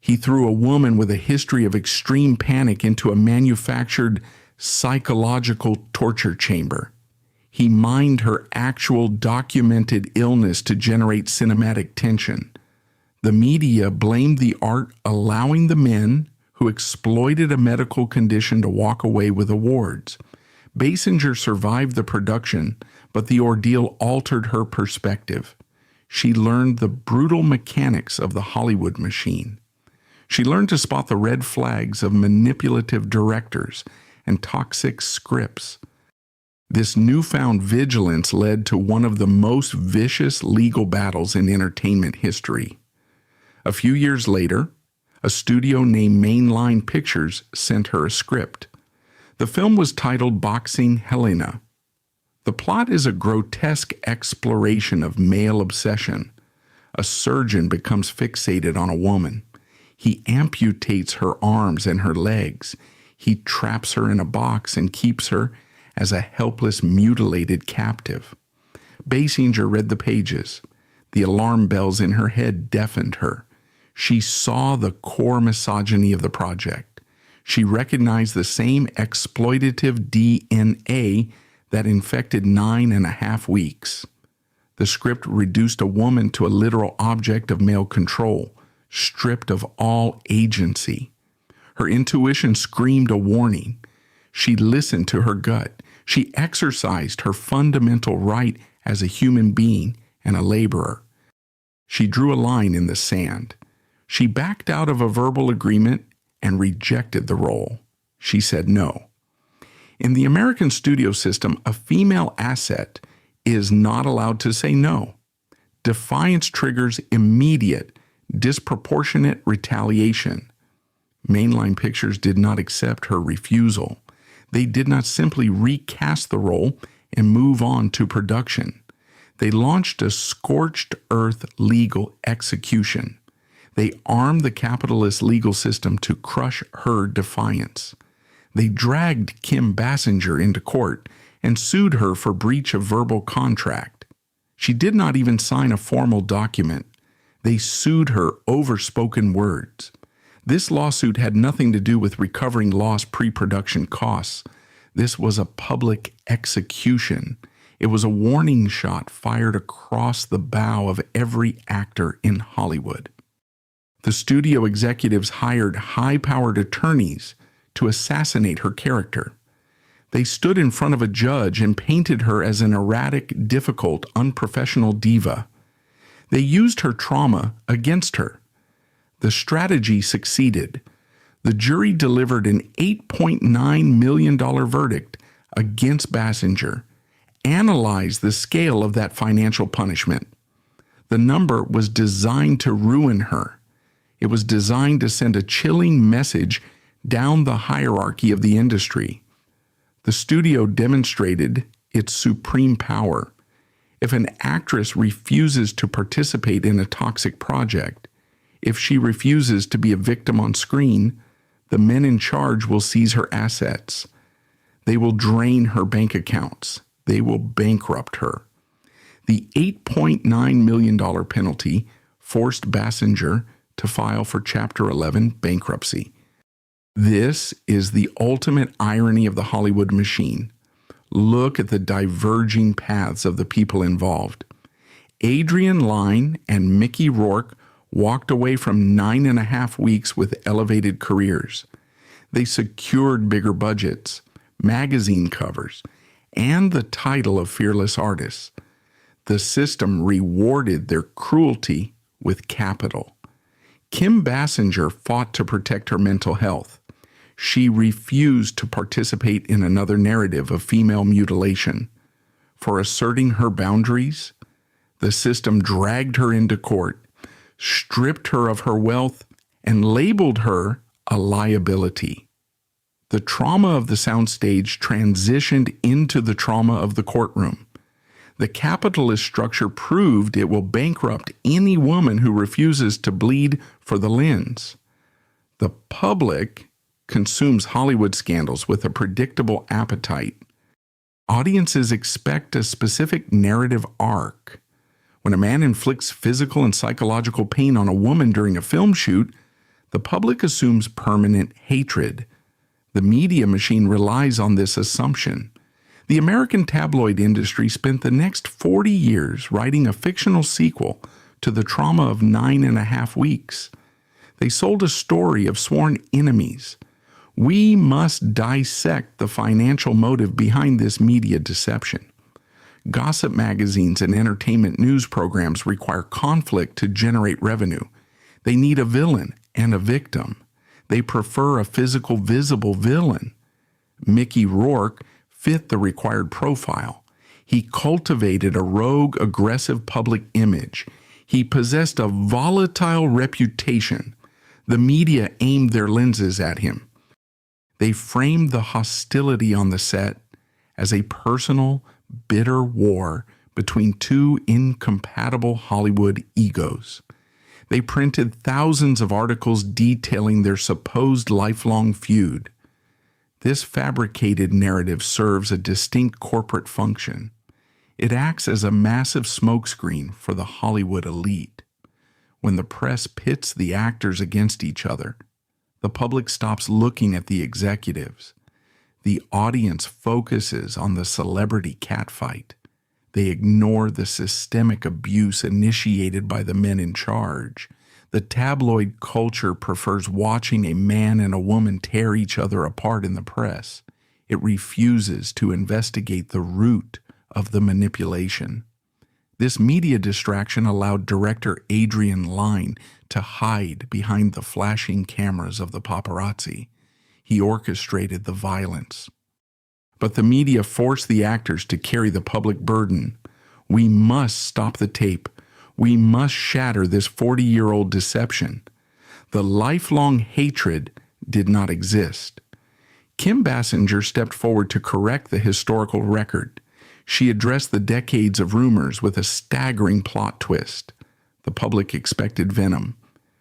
He threw a woman with a history of extreme panic into a manufactured psychological torture chamber. He mined her actual documented illness to generate cinematic tension. The media blamed the art, allowing the men who exploited a medical condition to walk away with awards. Basinger survived the production, but the ordeal altered her perspective. She learned the brutal mechanics of the Hollywood machine. She learned to spot the red flags of manipulative directors and toxic scripts. This newfound vigilance led to one of the most vicious legal battles in entertainment history. A few years later, a studio named Mainline Pictures sent her a script. The film was titled Boxing Helena. The plot is a grotesque exploration of male obsession. A surgeon becomes fixated on a woman. He amputates her arms and her legs. He traps her in a box and keeps her as a helpless, mutilated captive. Basinger read the pages. The alarm bells in her head deafened her. She saw the core misogyny of the project. She recognized the same exploitative DNA that infected 9.5 weeks. The script reduced a woman to a literal object of male control, stripped of all agency. Her intuition screamed a warning. She listened to her gut. She exercised her fundamental right as a human being and a laborer. She drew a line in the sand. She backed out of a verbal agreement and rejected the role. She said no. In the American studio system, a female asset is not allowed to say no. Defiance triggers immediate, disproportionate retaliation. Mainline Pictures did not accept her refusal. They did not simply recast the role and move on to production. They launched a scorched earth legal execution. They armed the capitalist legal system to crush her defiance. They dragged Kim Basinger into court and sued her for breach of verbal contract. She did not even sign a formal document. They sued her over spoken words. This lawsuit had nothing to do with recovering lost pre-production costs. This was a public execution. It was a warning shot fired across the bow of every actor in Hollywood. The studio executives hired high-powered attorneys to assassinate her character. They stood in front of a judge and painted her as an erratic, difficult, unprofessional diva. They used her trauma against her. The strategy succeeded. The jury delivered an $8.9 million verdict against Basinger. Analyze the scale of that financial punishment. The number was designed to ruin her. It was designed to send a chilling message down the hierarchy of the industry. The studio demonstrated its supreme power. If an actress refuses to participate in a toxic project, if she refuses to be a victim on screen, the men in charge will seize her assets. They will drain her bank accounts. They will bankrupt her. The $8.9 million penalty forced Basinger to file for Chapter 11 bankruptcy. This is the ultimate irony of the Hollywood machine. Look at the diverging paths of the people involved. Adrian Lyne and Mickey Rourke walked away from 9.5 weeks with elevated careers. They secured bigger budgets, magazine covers, and the title of fearless artists. The system rewarded their cruelty with capital. Kim Basinger fought to protect her mental health. She refused to participate in another narrative of female mutilation. For asserting her boundaries, the system dragged her into court, stripped her of her wealth, and labeled her a liability. The trauma of the soundstage transitioned into the trauma of the courtroom. The capitalist structure proved it will bankrupt any woman who refuses to bleed for the lens. The public consumes Hollywood scandals with a predictable appetite. Audiences expect a specific narrative arc. When a man inflicts physical and psychological pain on a woman during a film shoot, the public assumes permanent hatred. The media machine relies on this assumption. The American tabloid industry spent the next 40 years writing a fictional sequel to the trauma of 9.5 weeks. They sold a story of sworn enemies. We must dissect the financial motive behind this media deception. Gossip magazines and entertainment news programs require conflict to generate revenue. They need a villain and a victim. They prefer a physical, visible villain. Mickey Rourke fit the required profile. He cultivated a rogue, aggressive public image. He possessed a volatile reputation. The media aimed their lenses at him. They framed the hostility on the set as a personal, bitter war between two incompatible Hollywood egos. They printed thousands of articles detailing their supposed lifelong feud. This fabricated narrative serves a distinct corporate function. It acts as a massive smokescreen for the Hollywood elite. When the press pits the actors against each other, the public stops looking at the executives. The audience focuses on the celebrity catfight. They ignore the systemic abuse initiated by the men in charge. The tabloid culture prefers watching a man and a woman tear each other apart in the press. It refuses to investigate the root of the manipulation. This media distraction allowed director Adrian Lyne to hide behind the flashing cameras of the paparazzi. He orchestrated the violence. But the media forced the actors to carry the public burden. We must stop the tape. We must shatter this 40-year-old deception. The lifelong hatred did not exist. Kim Basinger stepped forward to correct the historical record. She addressed the decades of rumors with a staggering plot twist. The public expected venom.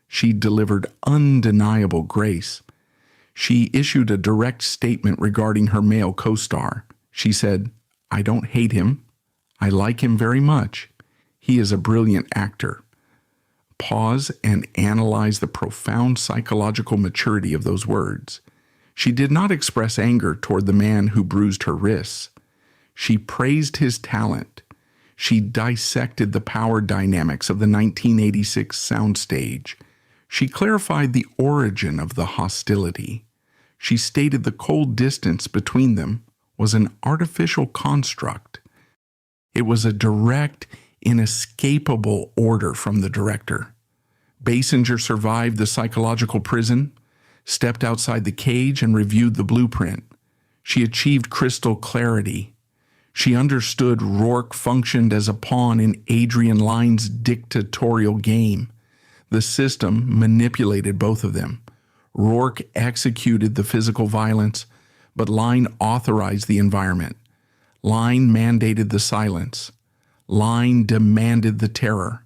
She delivered undeniable grace. She issued a direct statement regarding her male co-star. She said, "I don't hate him. I like him very much. He is a brilliant actor." Pause and analyze the profound psychological maturity of those words. She did not express anger toward the man who bruised her wrists. She praised his talent. She dissected the power dynamics of the 1986 soundstage. She clarified the origin of the hostility. She stated the cold distance between them was an artificial construct. It was a direct, inescapable order from the director. Basinger survived the psychological prison, stepped outside the cage, and reviewed the blueprint. She achieved crystal clarity. She understood Rourke functioned as a pawn in Adrian Lyne's dictatorial game. The system manipulated both of them. Rourke executed the physical violence, but Lyne authorized the environment. Lyne mandated the silence. Lyne demanded the terror.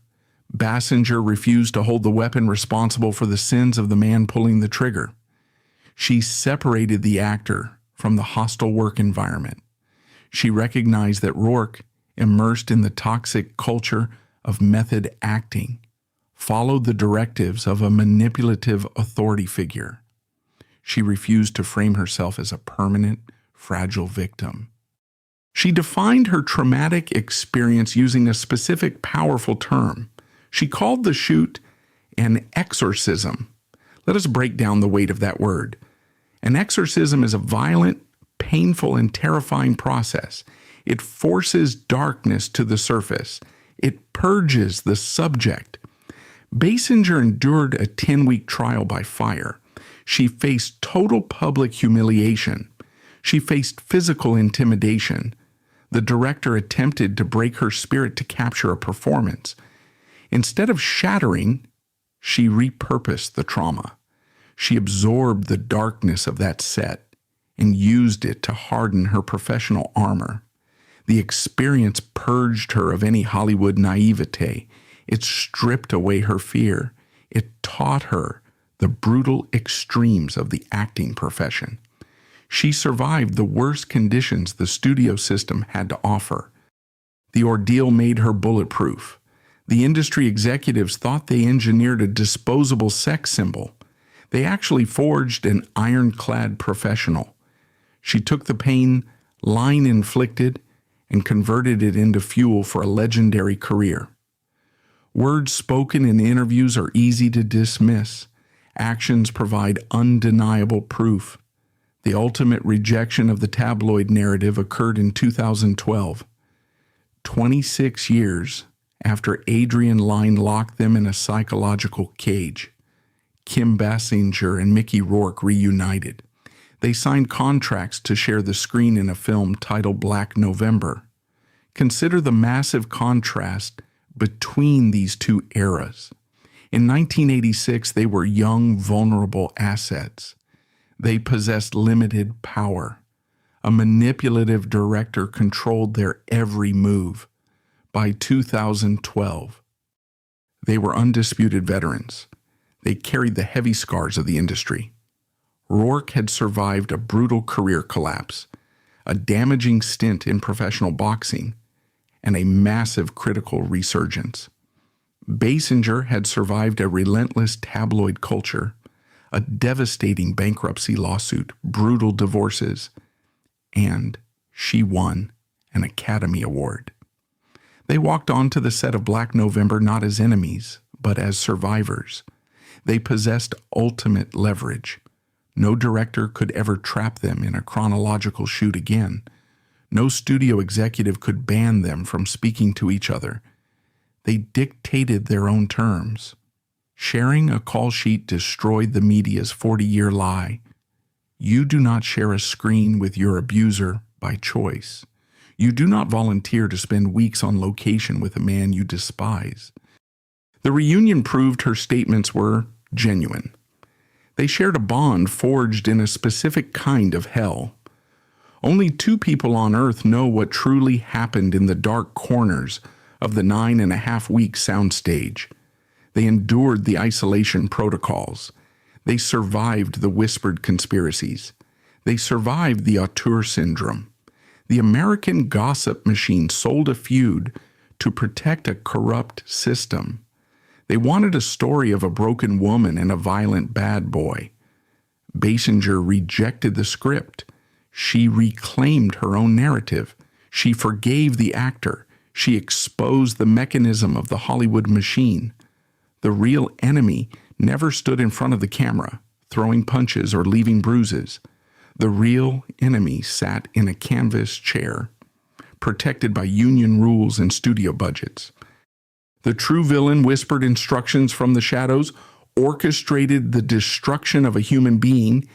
Basinger refused to hold the weapon responsible for the sins of the man pulling the trigger. She separated the actor from the hostile work environment. She recognized that Rourke, immersed in the toxic culture of method acting, followed the directives of a manipulative authority figure. She refused to frame herself as a permanent, fragile victim. She defined her traumatic experience using a specific, powerful term. She called the shoot an exorcism. Let us break down the weight of that word. An exorcism is a violent, painful, and terrifying process. It forces darkness to the surface. It purges the subject. Basinger endured a 10-week trial by fire. She faced total public humiliation. She faced physical intimidation. The director attempted to break her spirit to capture a performance. Instead of shattering, she repurposed the trauma. She absorbed the darkness of that set and used it to harden her professional armor. The experience purged her of any Hollywood naivete. It stripped away her fear. It taught her the brutal extremes of the acting profession. She survived the worst conditions the studio system had to offer. The ordeal made her bulletproof. The industry executives thought they engineered a disposable sex symbol. They actually forged an ironclad professional. She took the pain Lyne inflicted and converted it into fuel for a legendary career. Words spoken in interviews are easy to dismiss. Actions provide undeniable proof. The ultimate rejection of the tabloid narrative occurred in 2012, 26 years after Adrian Lyne locked them in a psychological cage. Kim Basinger and Mickey Rourke reunited. They signed contracts to share the screen in a film titled Black November. Consider the massive contrast between these two eras. In 1986, they were young, vulnerable assets. They possessed limited power. A manipulative director controlled their every move. By 2012, they were undisputed veterans. They carried the heavy scars of the industry. Rourke had survived a brutal career collapse, a damaging stint in professional boxing, and a massive critical resurgence. Basinger had survived a relentless tabloid culture, a devastating bankruptcy lawsuit, brutal divorces, and she won an Academy Award. They walked onto the set of Black November not as enemies, but as survivors. They possessed ultimate leverage. No director could ever trap them in a chronological shoot again. No studio executive could ban them from speaking to each other. They dictated their own terms. Sharing a call sheet destroyed the media's 40-year lie. You do not share a screen with your abuser by choice. You do not volunteer to spend weeks on location with a man you despise. The reunion proved her statements were genuine. They shared a bond forged in a specific kind of hell. Only two people on Earth know what truly happened in the dark corners of the 9.5-week soundstage. They endured the isolation protocols. They survived the whispered conspiracies. They survived the auteur syndrome. The American gossip machine sold a feud to protect a corrupt system. They wanted a story of a broken woman and a violent bad boy. Basinger rejected the script. She reclaimed her own narrative. She forgave the actor. She exposed the mechanism of the Hollywood machine. The real enemy never stood in front of the camera, throwing punches or leaving bruises. The real enemy sat in a canvas chair, protected by union rules and studio budgets. The true villain whispered instructions from the shadows, orchestrated the destruction of a human being,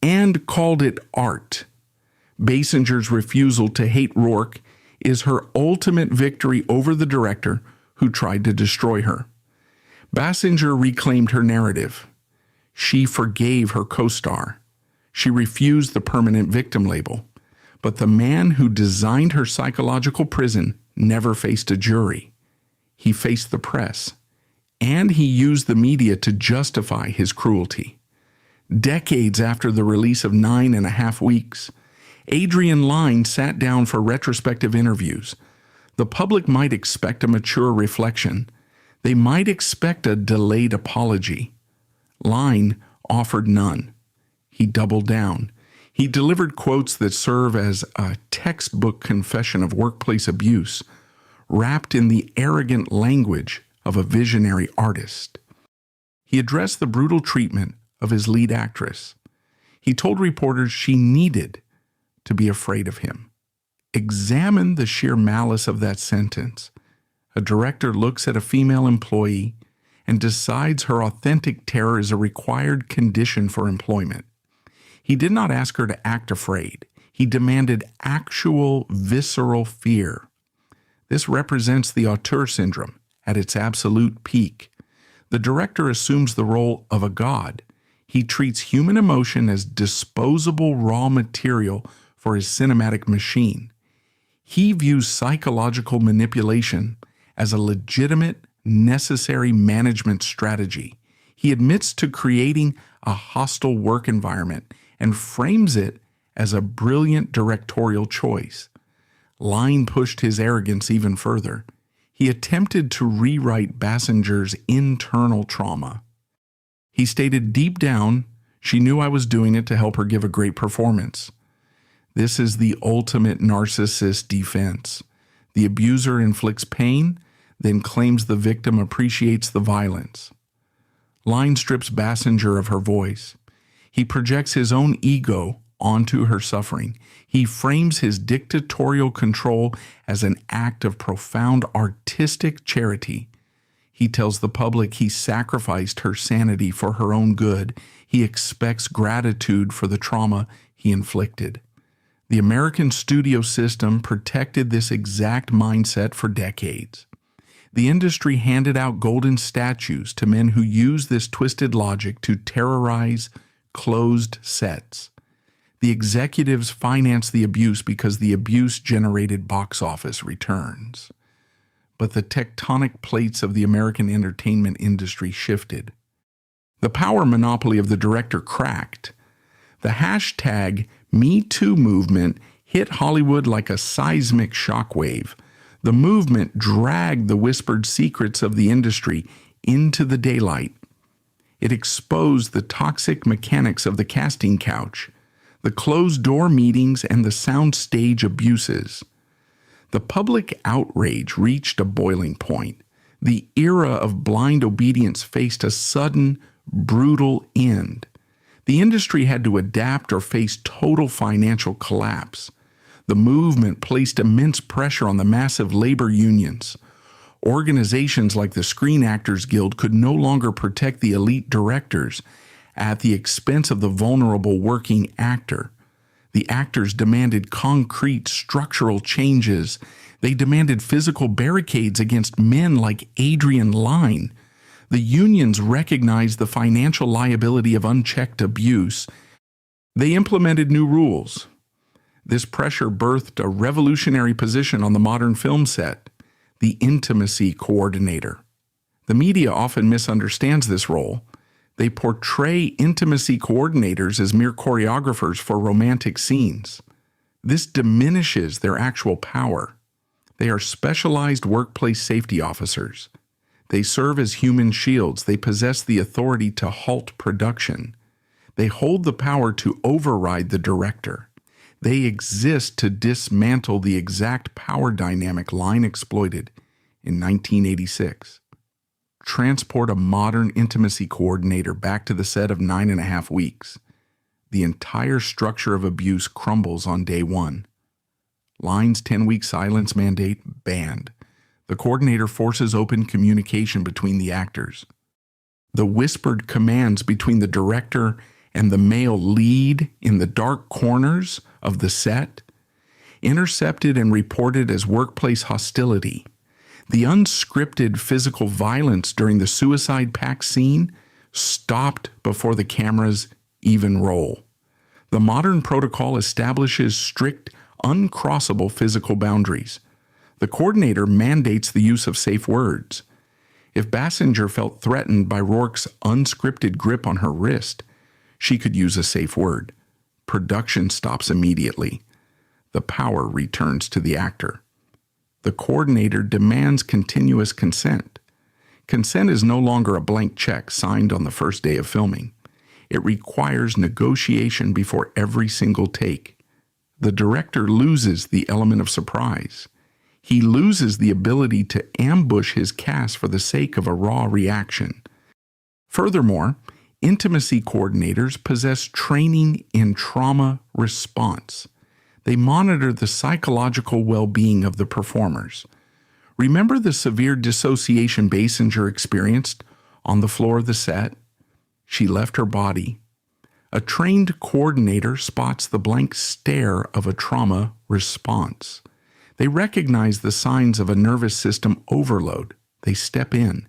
and called it art. Basinger's refusal to hate Rourke is her ultimate victory over the director who tried to destroy her. Basinger reclaimed her narrative. She forgave her co-star. She refused the permanent victim label. But the man who designed her psychological prison never faced a jury. He faced the press, and he used the media to justify his cruelty. Decades after the release of 9.5 Weeks, Adrian Lyne sat down for retrospective interviews. The public might expect a mature reflection. They might expect a delayed apology. Lyne offered none. He doubled down. He delivered quotes that serve as a textbook confession of workplace abuse, wrapped in the arrogant language of a visionary artist. He addressed the brutal treatment of his lead actress. He told reporters she needed to be afraid of him. Examine the sheer malice of that sentence. A director looks at a female employee and decides her authentic terror is a required condition for employment. He did not ask her to act afraid. He demanded actual visceral fear. This represents the auteur syndrome at its absolute peak. The director assumes the role of a god. He treats human emotion as disposable raw material for his cinematic machine. He views psychological manipulation as a legitimate, necessary management strategy. He admits to creating a hostile work environment and frames it as a brilliant directorial choice. Lyne pushed his arrogance even further. He attempted to rewrite Basinger's internal trauma. He stated, deep down, she knew I was doing it to help her give a great performance. This is the ultimate narcissist defense. The abuser inflicts pain, then claims the victim appreciates the violence. Lyne strips Basinger of her voice. He projects his own ego onto her suffering. He frames his dictatorial control as an act of profound artistic charity. He tells the public he sacrificed her sanity for her own good. He expects gratitude for the trauma he inflicted. The American studio system protected this exact mindset for decades. The industry handed out golden statues to men who used this twisted logic to terrorize closed sets. The executives financed the abuse because the abuse generated box office returns. But the tectonic plates of the American entertainment industry shifted. The power monopoly of the director cracked. The hashtag #MeToo movement hit Hollywood like a seismic shockwave. The movement dragged the whispered secrets of the industry into the daylight. It exposed the toxic mechanics of the casting couch, the closed-door meetings, and the soundstage abuses. The public outrage reached a boiling point. The era of blind obedience faced a sudden, brutal end. The industry had to adapt or face total financial collapse. The movement placed immense pressure on the massive labor unions. Organizations like the Screen Actors Guild could no longer protect the elite directors at the expense of the vulnerable working actor. The actors demanded concrete structural changes. They demanded physical barricades against men like Adrian Lyne. The unions recognized the financial liability of unchecked abuse. They implemented new rules. This pressure birthed a revolutionary position on the modern film set: the intimacy coordinator. The media often misunderstands this role. They portray intimacy coordinators as mere choreographers for romantic scenes. This diminishes their actual power. They are specialized workplace safety officers. They serve as human shields. They possess the authority to halt production. They hold the power to override the director. They exist to dismantle the exact power dynamic Lyne exploited in 1986. Transport a modern intimacy coordinator back to the set of 9.5 weeks. The entire structure of abuse crumbles on day one. Lyne's 10-week silence mandate banned. The coordinator forces open communication between the actors. The whispered commands between the director and the male lead in the dark corners of the set, intercepted and reported as workplace hostility. The unscripted physical violence during the suicide pact scene stopped before the cameras even roll. The modern protocol establishes strict, uncrossable physical boundaries. The coordinator mandates the use of safe words. If Basinger felt threatened by Rourke's unscripted grip on her wrist, she could use a safe word. Production stops immediately. The power returns to the actor. The coordinator demands continuous consent. Consent is no longer a blank check signed on the first day of filming. It requires negotiation before every single take. The director loses the element of surprise. He loses the ability to ambush his cast for the sake of a raw reaction. Furthermore, intimacy coordinators possess training in trauma response. They monitor the psychological well-being of the performers. Remember the severe dissociation Basinger experienced on the floor of the set? She left her body. A trained coordinator spots the blank stare of a trauma response. They recognize the signs of a nervous system overload. They step in.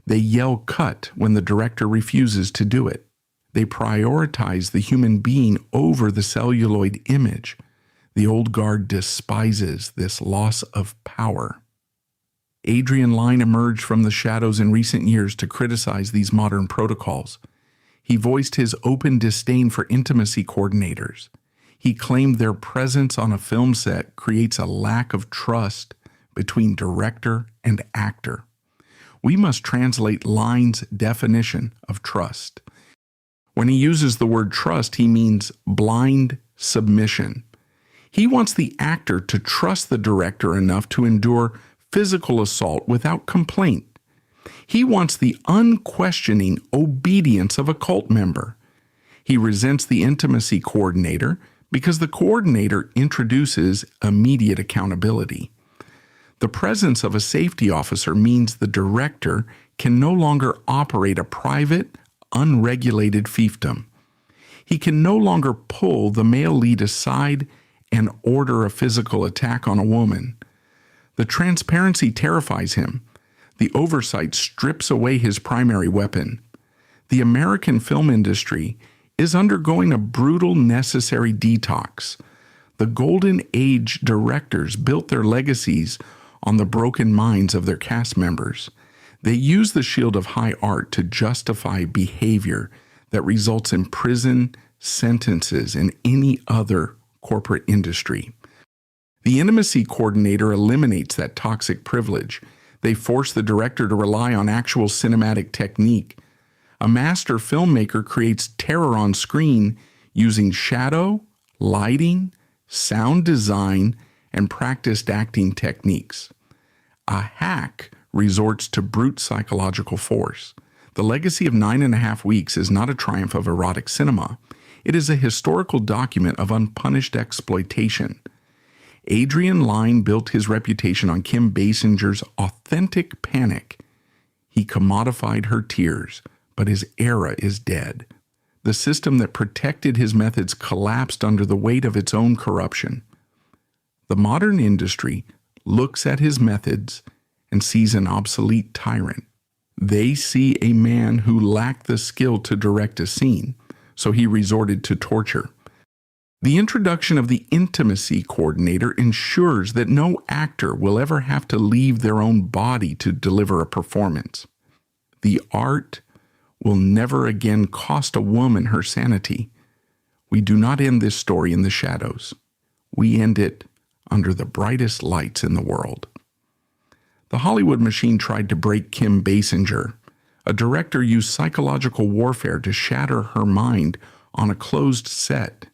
They yell cut when the director refuses to do it. They prioritize the human being over the celluloid image. The old guard despises this loss of power. Adrian Lyne emerged from the shadows in recent years to criticize these modern protocols. He voiced his open disdain for intimacy coordinators. He claimed their presence on a film set creates a lack of trust between director and actor. We must translate Lyne's definition of trust. When he uses the word trust, he means blind submission. He wants the actor to trust the director enough to endure physical assault without complaint. He wants the unquestioning obedience of a cult member. He resents the intimacy coordinator because the coordinator introduces immediate accountability. The presence of a safety officer means the director can no longer operate a private, unregulated fiefdom. He can no longer pull the male lead aside and order a physical attack on a woman. The transparency terrifies him. The oversight strips away his primary weapon. The American film industry is undergoing a brutal, necessary detox. The Golden Age directors built their legacies on the broken minds of their cast members. They use the shield of high art to justify behavior that results in prison sentences in any other corporate industry. The intimacy coordinator eliminates that toxic privilege. They force the director to rely on actual cinematic technique. A master filmmaker creates terror on screen using shadow, lighting, sound design, and practiced acting techniques. A hack resorts to brute psychological force. The legacy of 9.5 Weeks is not a triumph of erotic cinema. It is a historical document of unpunished exploitation. Adrian Lyne built his reputation on Kim Basinger's authentic panic. He commodified her tears, but his era is dead. The system that protected his methods collapsed under the weight of its own corruption. The modern industry looks at his methods and sees an obsolete tyrant. They see a man who lacked the skill to direct a scene, so he resorted to torture. The introduction of the intimacy coordinator ensures that no actor will ever have to leave their own body to deliver a performance. The art will never again cost a woman her sanity. We do not end this story in the shadows. We end it under the brightest lights in the world. The Hollywood machine tried to break Kim Basinger. A director used psychological warfare to shatter her mind on a closed set.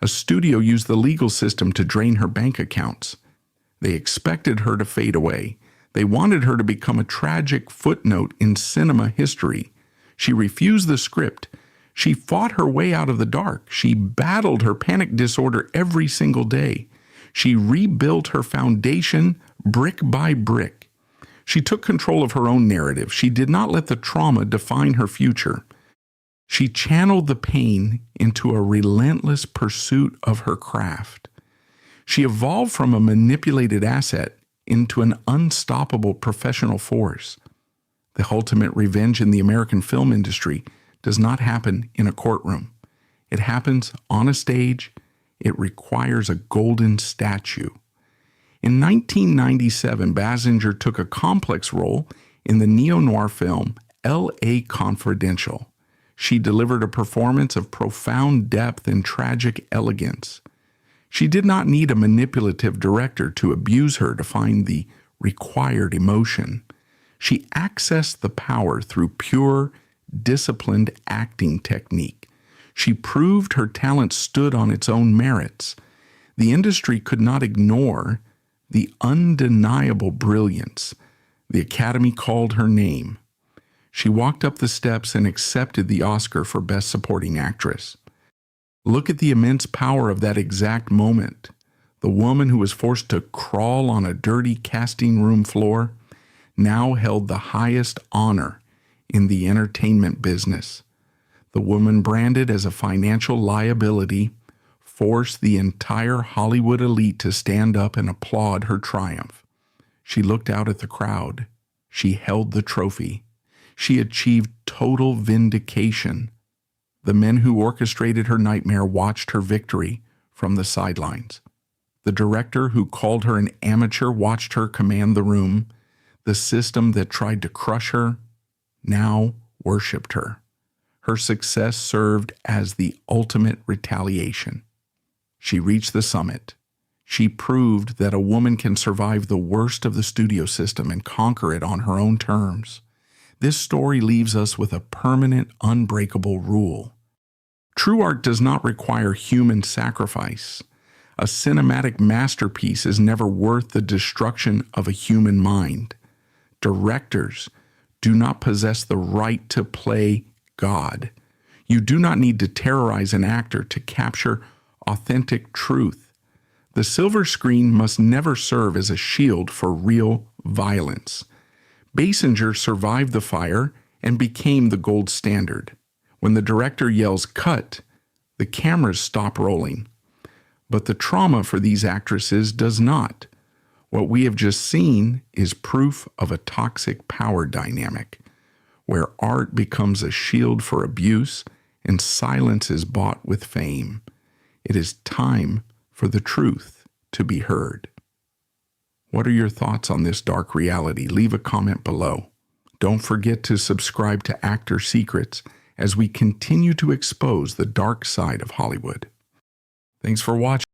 A studio used the legal system to drain her bank accounts. They expected her to fade away. They wanted her to become a tragic footnote in cinema history. She refused the script. She fought her way out of the dark. She battled her panic disorder every single day. She rebuilt her foundation brick by brick. She took control of her own narrative. She did not let the trauma define her future. She channeled the pain into a relentless pursuit of her craft. She evolved from a manipulated asset into an unstoppable professional force. The ultimate revenge in the American film industry does not happen in a courtroom. It happens on a stage. It requires a golden statue. In 1997, Basinger took a complex role in the neo-noir film L.A. Confidential. She delivered a performance of profound depth and tragic elegance. She did not need a manipulative director to abuse her to find the required emotion. She accessed the power through pure, disciplined acting technique. She proved her talent stood on its own merits. The industry could not ignore the undeniable brilliance. The Academy called her name. She walked up the steps and accepted the Oscar for Best Supporting Actress. Look at the immense power of that exact moment. The woman who was forced to crawl on a dirty casting room floor now held the highest honor in the entertainment business. The woman branded as a financial liability forced the entire Hollywood elite to stand up and applaud her triumph. She looked out at the crowd. She held the trophy. She achieved total vindication. The men who orchestrated her nightmare watched her victory from the sidelines. The director who called her an amateur watched her command the room. The system that tried to crush her now worshipped her. Her success served as the ultimate retaliation. She reached the summit. She proved that a woman can survive the worst of the studio system and conquer it on her own terms. This story leaves us with a permanent, unbreakable rule. True art does not require human sacrifice. A cinematic masterpiece is never worth the destruction of a human mind. Directors do not possess the right to play God. You do not need to terrorize an actor to capture authentic truth. The silver screen must never serve as a shield for real violence. Basinger survived the fire and became the gold standard. When the director yells "cut," the cameras stop rolling. But the trauma for these actresses does not. What we have just seen is proof of a toxic power dynamic, where art becomes a shield for abuse and silence is bought with fame. It is time for the truth to be heard. What are your thoughts on this dark reality? Leave a comment below. Don't forget to subscribe to Actor Secrets as we continue to expose the dark side of Hollywood. Thanks for watching.